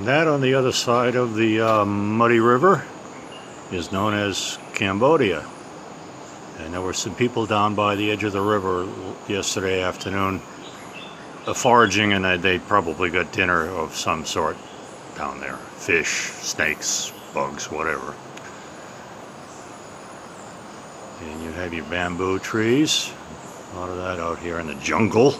And that on the other side of the muddy river is known as Cambodia. And there were some people down by the edge of the river yesterday afternoon foraging, and they probably got dinner of some sort down there. Fish, snakes, bugs, whatever. And you have your bamboo trees. A lot of that out here in the jungle.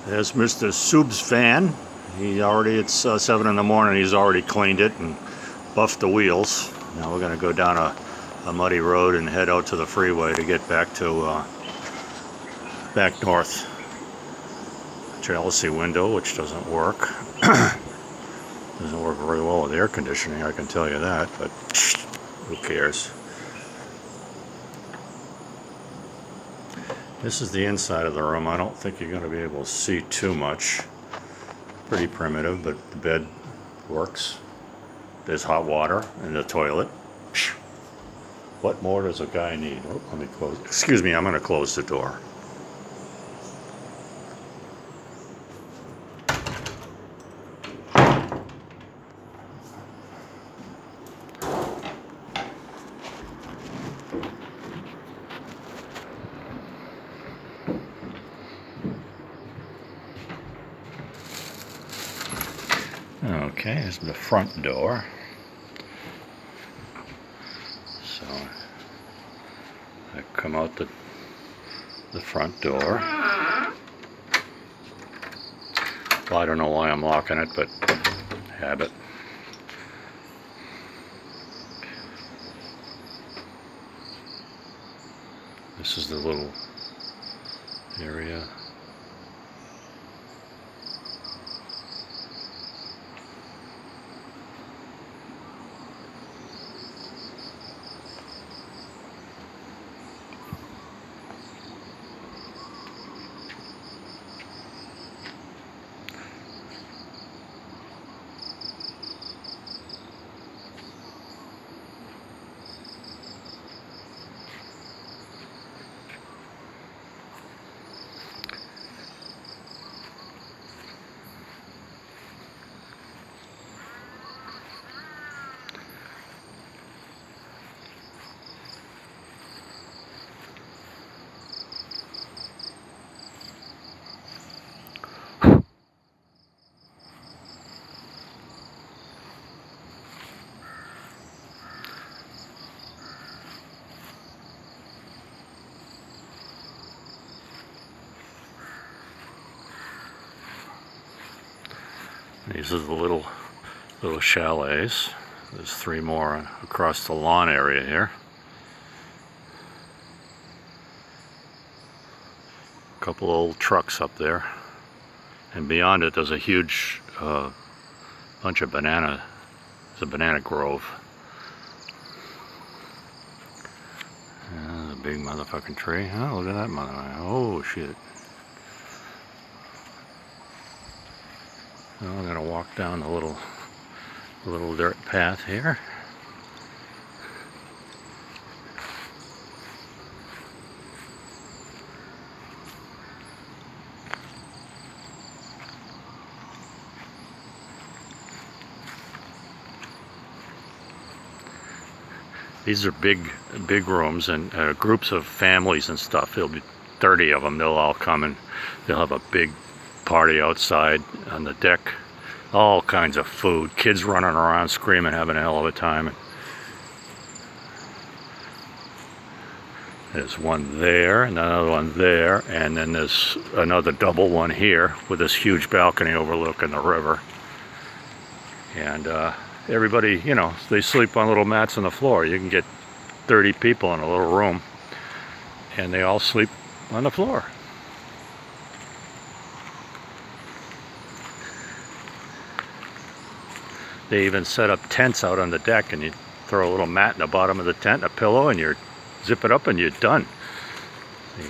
There's Mr. Sub's van. It's 7 in the morning, he's already cleaned it and buffed the wheels. Now we're going to go down a muddy road and head out to the freeway to get back to back north. Jealousy window, which doesn't work. Doesn't work very well with air conditioning, I can tell you that, but who cares? This is the inside of the room. I don't think you're going to be able to see too much. Pretty primitive, but the bed works. There's hot water in the toilet. What more does a guy need? Oh, let me close. Excuse me, I'm going to close the door. Okay, here's the front door. So I come out the front door. Well, I don't know why I'm locking it, but habit. This is the little area. These are the little chalets. There's 3 more across the lawn area here. A couple old trucks up there, and beyond it there's a huge bunch of banana. It's a banana grove. There's a big motherfucking tree. Oh, look at that motherfucker! Oh shit! Well, I'm gonna walk down the little dirt path here. These are big rooms, and groups of families and stuff. There'll be 30 of them. They'll all come and they'll have a big party outside on the deck. All kinds of food. Kids running around screaming, having a hell of a time. There's one there, and another one there, and then there's another double one here with this huge balcony overlooking the river. And everybody, you know, they sleep on little mats on the floor. You can get 30 people in a little room, and they all sleep on the floor. They even set up tents out on the deck, and you throw a little mat in the bottom of the tent, a pillow, and you zip it up and you're done. See.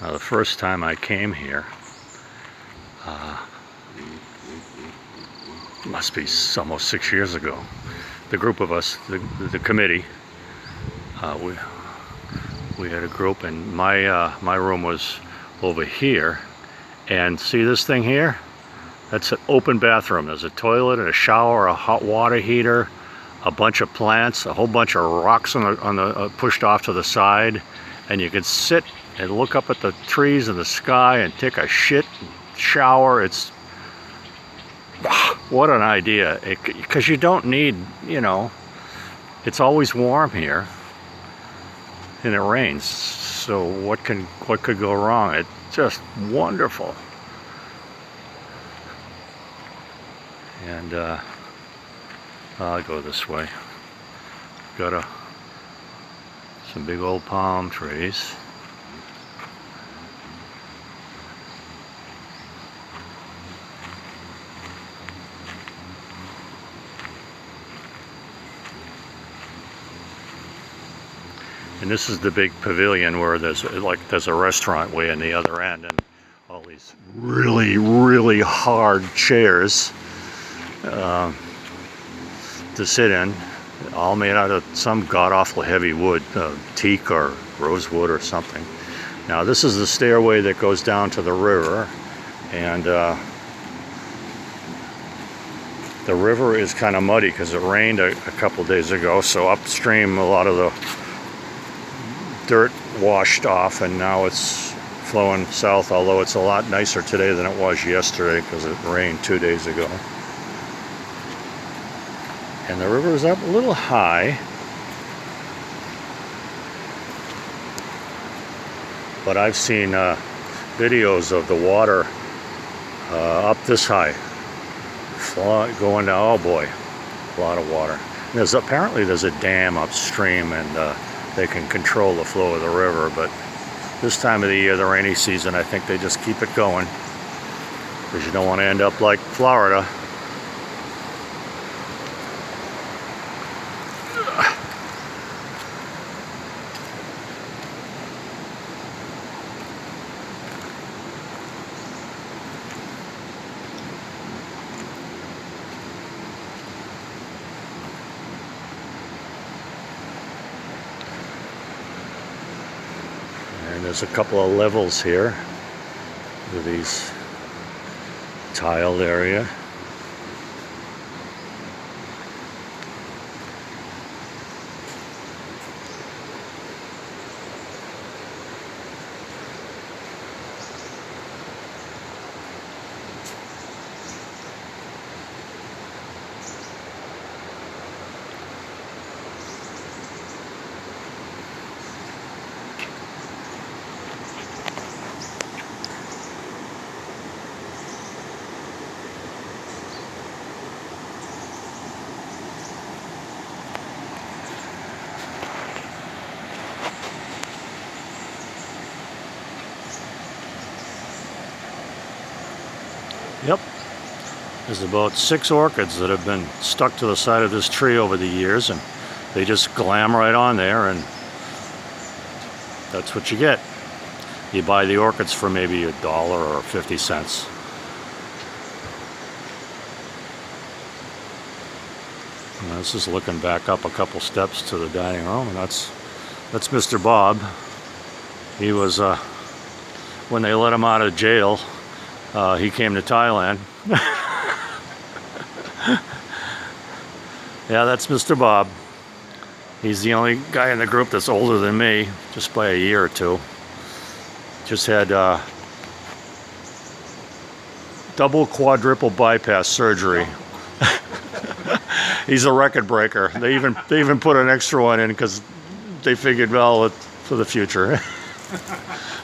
Now, the first time I came here, must be almost 6 years ago. The group of us, the committee, we had a group, and my room was over here. And see this thing here? That's an open bathroom. There's a toilet and a shower, a hot water heater, a bunch of plants, a whole bunch of rocks on the pushed off to the side, and you can sit and look up at the trees and the sky and take a shit, shower. It's what an idea, because you don't need, you know, it's always warm here and it rains, so what could go wrong? It's just wonderful. And I'll go this way. Got some big old palm trees. And this is the big pavilion where there's a restaurant way in the other end, and all these really hard chairs to sit in, all made out of some god-awful heavy wood, teak or rosewood or something. Now this is the stairway that goes down to the river, and the river is kind of muddy because it rained a couple days ago, so upstream a lot of the dirt washed off, and now it's flowing south, although it's a lot nicer today than it was yesterday because it rained 2 days ago. And the river is up a little high, but I've seen videos of the water up this high, going down. Oh boy, a lot of water. And apparently there's a dam upstream, and they can control the flow of the river, but this time of the year, the rainy season, I think they just keep it going because you don't want to end up like Florida. And there's a couple of levels here with these tiled area. Yep, there's about 6 orchids that have been stuck to the side of this tree over the years, and they just glam right on there, and that's what you get. You buy the orchids for maybe $1 or 50 cents. And this is looking back up a couple steps to the dining room, and that's Mr. Bob. He was, when they let him out of jail, he came to Thailand. Yeah, that's Mr. Bob. He's the only guy in the group that's older than me, just by a year or two. Just had double quadruple bypass surgery. He's a record breaker. They even put an extra one in because they figured, well, for the future.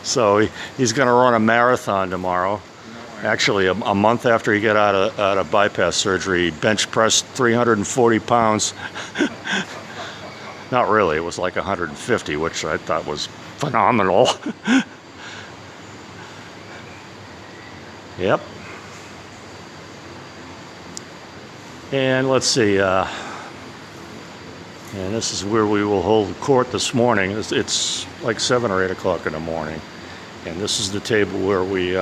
So he's going to run a marathon tomorrow. Actually, a month after he got out of bypass surgery, he bench pressed 340 pounds. Not really, it was like 150, which I thought was phenomenal. Yep. And let's see, and this is where we will hold court this morning. It's like 7 or 8 o'clock in the morning. And this is the table where we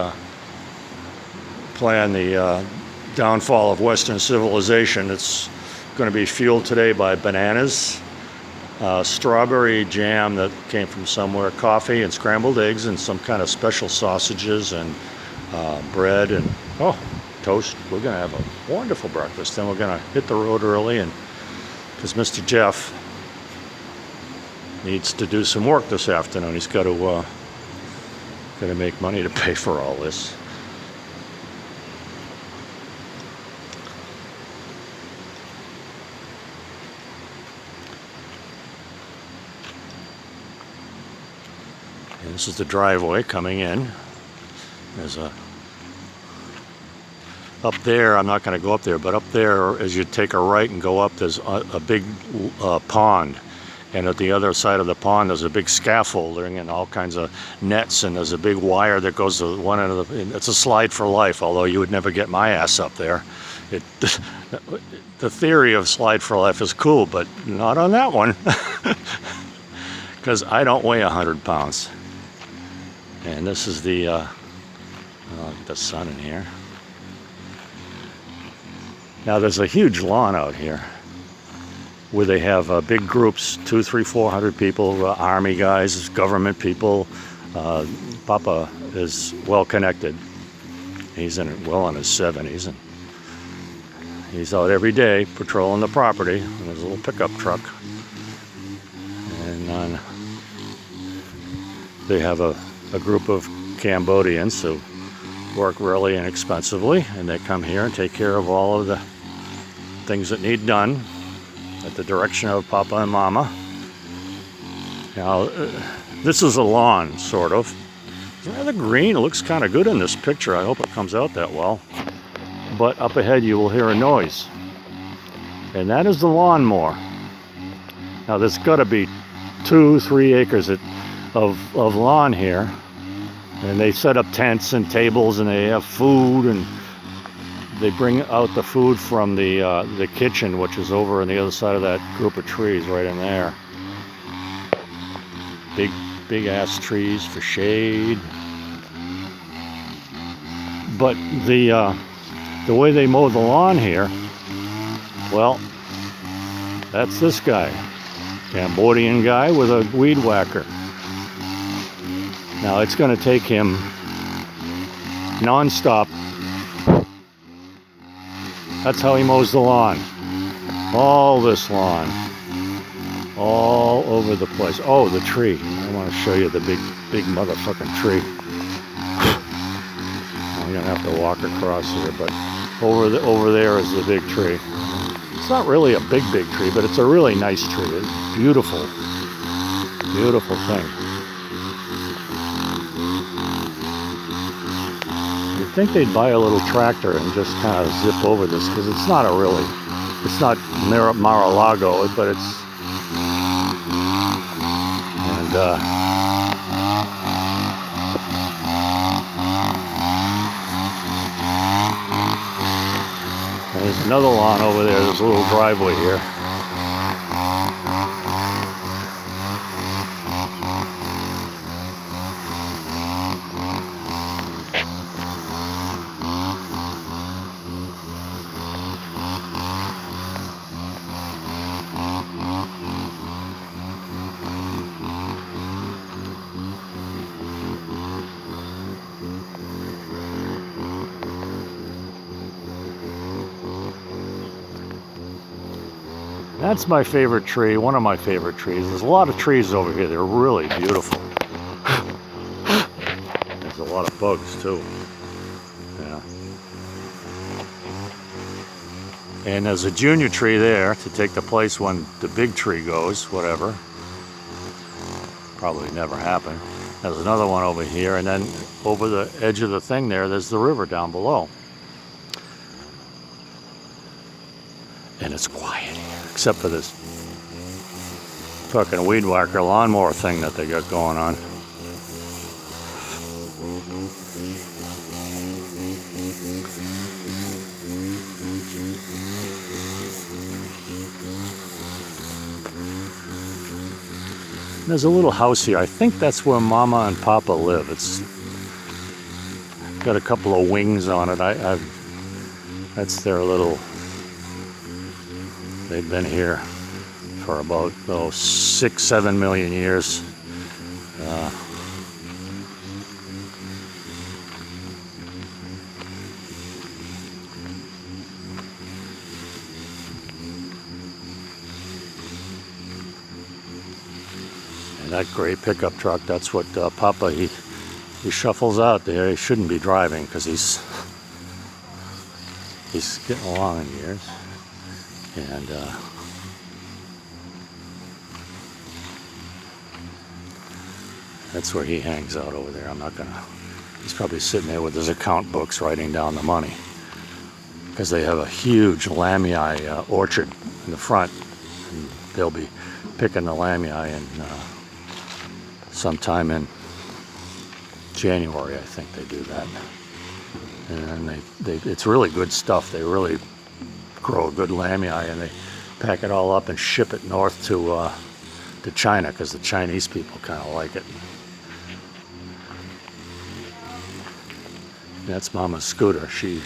plan the downfall of Western civilization. It's going to be fueled today by bananas, strawberry jam that came from somewhere, coffee and scrambled eggs, and some kind of special sausages and bread and toast. We're going to have a wonderful breakfast. Then we're going to hit the road early, and because Mr. Jeff needs to do some work this afternoon. He's got to make money to pay for all this. And this is the driveway coming in. There's up there, I'm not going to go up there, but up there, as you take a right and go up, there's a big pond. And at the other side of the pond, there's a big scaffolding and all kinds of nets, and there's a big wire that goes to one end of the. It's a slide for life, although you would never get my ass up there. The theory of slide for life is cool, but not on that one, because I don't weigh 100 pounds. And this is the sun in here. Now there's a huge lawn out here where they have big groups, 200, 300, 400 people, army guys, government people. Papa is well connected. He's well in his 70s, and he's out every day patrolling the property in his little pickup truck. And they have a group of Cambodians who work really inexpensively, and they come here and take care of all of the things that need done at the direction of Papa and Mama. Now, this is a lawn, sort of. It's rather green. It looks kind of good in this picture. I hope it comes out that well. But up ahead you will hear a noise. And that is the lawnmower. Now, there's got to be 2-3 acres of lawn here. And they set up tents and tables, and they have food, and they bring out the food from the kitchen, which is over on the other side of that group of trees right in there. Big ass trees for shade. But the way they mow the lawn here, well, that's this guy, Cambodian guy with a weed whacker. Now it's going to take him non-stop. That's how he mows the lawn. All this lawn. All over the place. Oh, the tree. I want to show you the big motherfucking tree. I'm going to have to walk across here, but over there is the big tree. It's not really a big tree, but it's a really nice tree. It's beautiful. Beautiful thing. You'd think they'd buy a little tractor and just kind of zip over this, because it's not Mar-a-Lago, but it's, and there's another lawn over there. There's a little driveway here. That's my favorite tree, one of my favorite trees. There's a lot of trees over here. They're really beautiful. There's a lot of bugs too. Yeah. And there's a junior tree there to take the place when the big tree goes, whatever. Probably never happen. There's another one over here, and then over the edge of the thing there's the river down below. And it's quiet here, except for this fucking weed whacker lawnmower thing that they got going on. There's a little house here. I think that's where Mama and Papa live. It's got a couple of wings on it. That's their little. They've been here for about 6-7 million years. And that gray pickup truck, that's what Papa, he shuffles out there. He shouldn't be driving because he's getting along in years. And that's where he hangs out over there. He's probably sitting there with his account books writing down the money. Because they have a huge lamiai orchard in the front. And they'll be picking the lamiai sometime in January, I think they do that. And it's really good stuff. They really grow a good lamiai, and they pack it all up and ship it north to China, because the Chinese people kind of like it. That's Mama's scooter. She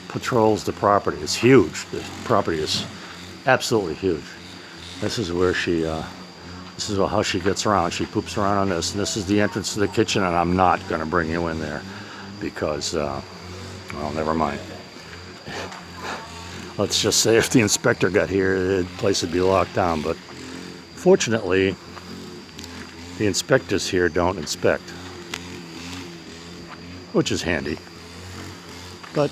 patrols the property. It's huge. The property is absolutely huge. This is where this is how she gets around. She poops around on this, and this is the entrance to the kitchen, and I'm not going to bring you in there because, well, never mind. Let's just say if the inspector got here, the place would be locked down. But fortunately, the inspectors here don't inspect, which is handy. But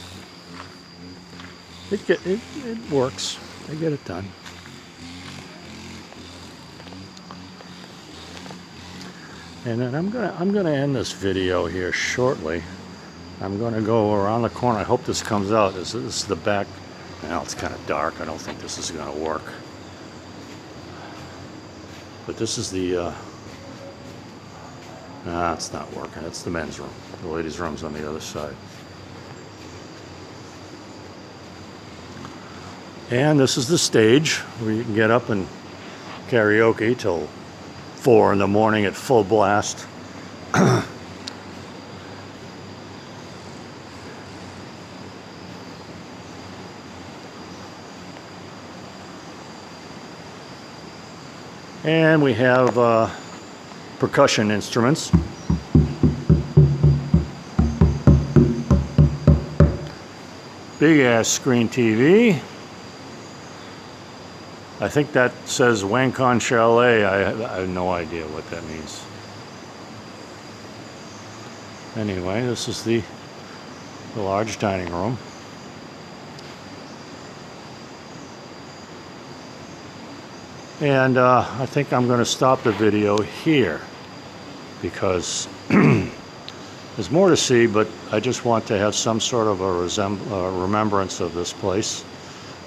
it works. They get it done. And then I'm gonna end this video here shortly. I'm gonna go around the corner. I hope this comes out. This is the back. Now it's kind of dark. I don't think this is gonna work. But this is the. It's not working. It's the men's room. The ladies' room's on the other side. And this is the stage where you can get up and karaoke till 4 in the morning at full blast. And we have percussion instruments. Big ass screen TV. I think that says Wangkhon Chalet. I have no idea what that means. Anyway, this is the large dining room. And I think I'm going to stop the video here because there's more to see, but I just want to have some sort of a remembrance of this place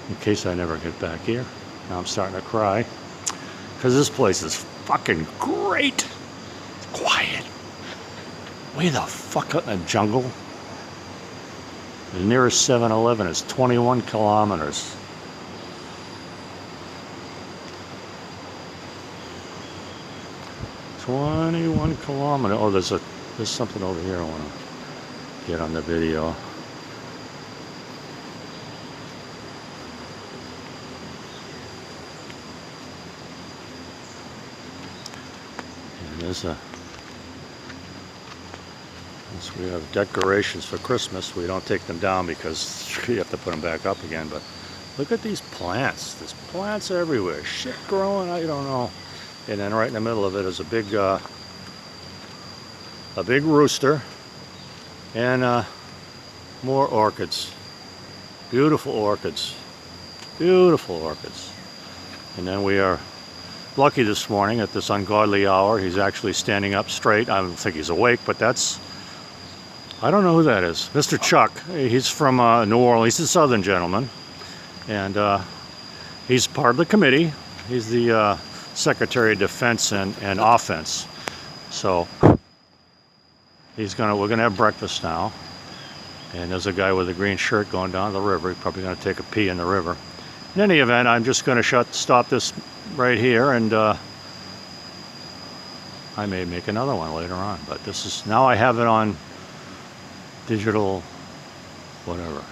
in case I never get back here. Now I'm starting to cry because this place is fucking great. It's quiet. Way the fuck out in the jungle. The nearest 7-Eleven is 21 kilometers. Oh, there's something over here I want to get on the video. We have decorations for Christmas. We don't take them down because you have to put them back up again. But look at these plants. There's plants everywhere. Shit growing, I don't know. And then right in the middle of it is a big rooster and more orchids. Beautiful orchids. Beautiful orchids. And then we are lucky this morning at this ungodly hour. He's actually standing up straight. I don't think he's awake, but I don't know who that is. Mr. Chuck. He's from New Orleans. He's a Southern gentleman. And he's part of the committee. He's the Secretary of Defense and Offense. So we're gonna have breakfast now. And there's a guy with a green shirt going down the river. He's probably gonna take a pee in the river. In any event, I'm just gonna stop this right here and I may make another one later on, but this is, now I have it on digital, whatever.